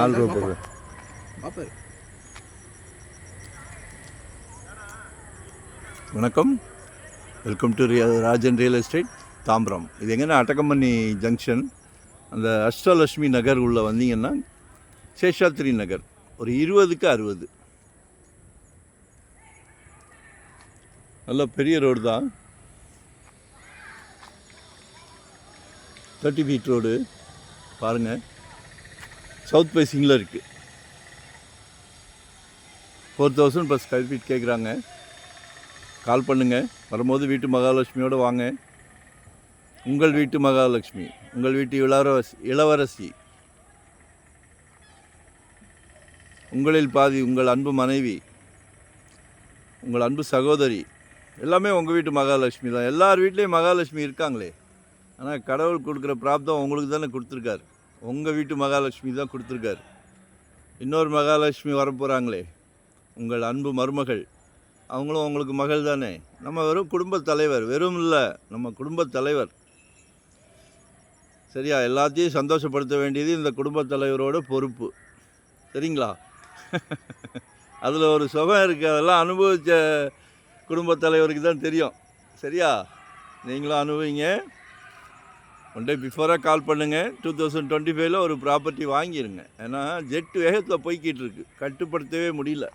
ரூபாய். வணக்கம், welcome to Rajan real estate Tambaram. இது எங்கன்னா அட்டகம்பனி ஜங்ஷன், அந்த அஷ்டலட்சுமி நகர் உள்ளே வந்தீங்கன்னா சேஷாத்ரி நகர், ஒரு 20க்கு 60. நல்ல பெரிய ரோடு தான், 30 ஃபீட் ரோடு பாருங்கள். சவுத் ஃபேஸிங்கில் இருக்குது. 4000 + ஸ்கொயர் ஃபீட் கேட்குறாங்க. கால் பண்ணுங்கள். வரும்போது வீட்டு மகாலட்சுமியோடு வாங்க. உங்கள் வீட்டு மகாலட்சுமி, உங்கள் வீட்டு இளவரசி, உங்களில் பாதி, உங்கள் அன்பு மனைவி, உங்கள் அன்பு சகோதரி, எல்லாமே உங்கள் வீட்டு மகாலட்சுமி தான். எல்லார் வீட்லேயும் மகாலட்சுமி இருக்காங்களே, ஆனால் கடவுள் கொடுக்குற பிராப்தம் உங்களுக்கு தானே கொடுத்துருக்காரு. உங்கள் வீட்டு மகாலட்சுமி தான் கொடுத்துருக்காரு. இன்னொரு மகாலட்சுமி வரப்போகிறாங்களே, உங்கள் அன்பு மருமகள், அவங்களும் உங்களுக்கு மகள் தானே. நம்ம வெறும் குடும்பத் தலைவர், வெறும் இல்லை, நம்ம குடும்பத் தலைவர். சரியா? எல்லாத்தையும் சந்தோஷப்படுத்த வேண்டியது இந்த குடும்பத் தலைவரோட பொறுப்பு. சரிங்களா? அதில் ஒரு சுகம் இருக்குது. அதெல்லாம் அனுபவித்த குடும்பத் தலைவருக்கு தான் தெரியும். சரியா? நீங்களும் அனுபவிங்க. ஒன் டே பிஃபோராக கால் பண்ணுங்கள். 2025 ஒரு ப்ராப்பர்ட்டி வாங்கிடுங்க. ஏன்னா ஜெட் வேகத்தில் போய்கிட்டு இருக்கு, கட்டுப்படுத்தவே முடியல.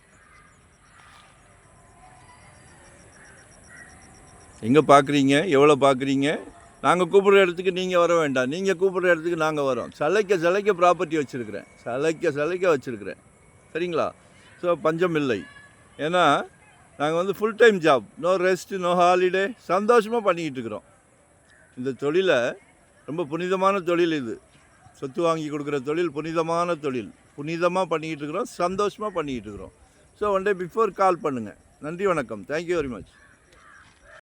எங்கே பார்க்குறீங்க, எவ்வளோ பார்க்குறீங்க? நாங்கள் கூப்பிட்ற இடத்துக்கு நீங்கள் வர வேண்டாம், நீங்கள் கூப்பிட்ற இடத்துக்கு நாங்கள் வரோம். சலைக்க ப்ராப்பர்ட்டி வச்சுருக்கிறேன், சலைக்க வச்சுருக்கிறேன். சரிங்களா? ஸோ பஞ்சம் இல்லை. ஏன்னா நாங்கள் full time job, no rest, no holiday, சந்தோஷமாக பண்ணிக்கிட்டு இருக்கிறோம். இந்த தொழிலை ரொம்ப புனிதமான தொழில். இது சொத்து வாங்கி கொடுக்குற தொழில் புனிதமான தொழில். புனிதமாக பண்ணிக்கிட்டு இருக்கிறோம், சந்தோஷமாக பண்ணிக்கிட்டு இருக்கிறோம். So one day before call பண்ணுங்கள். நன்றி, வணக்கம். Thank you very much.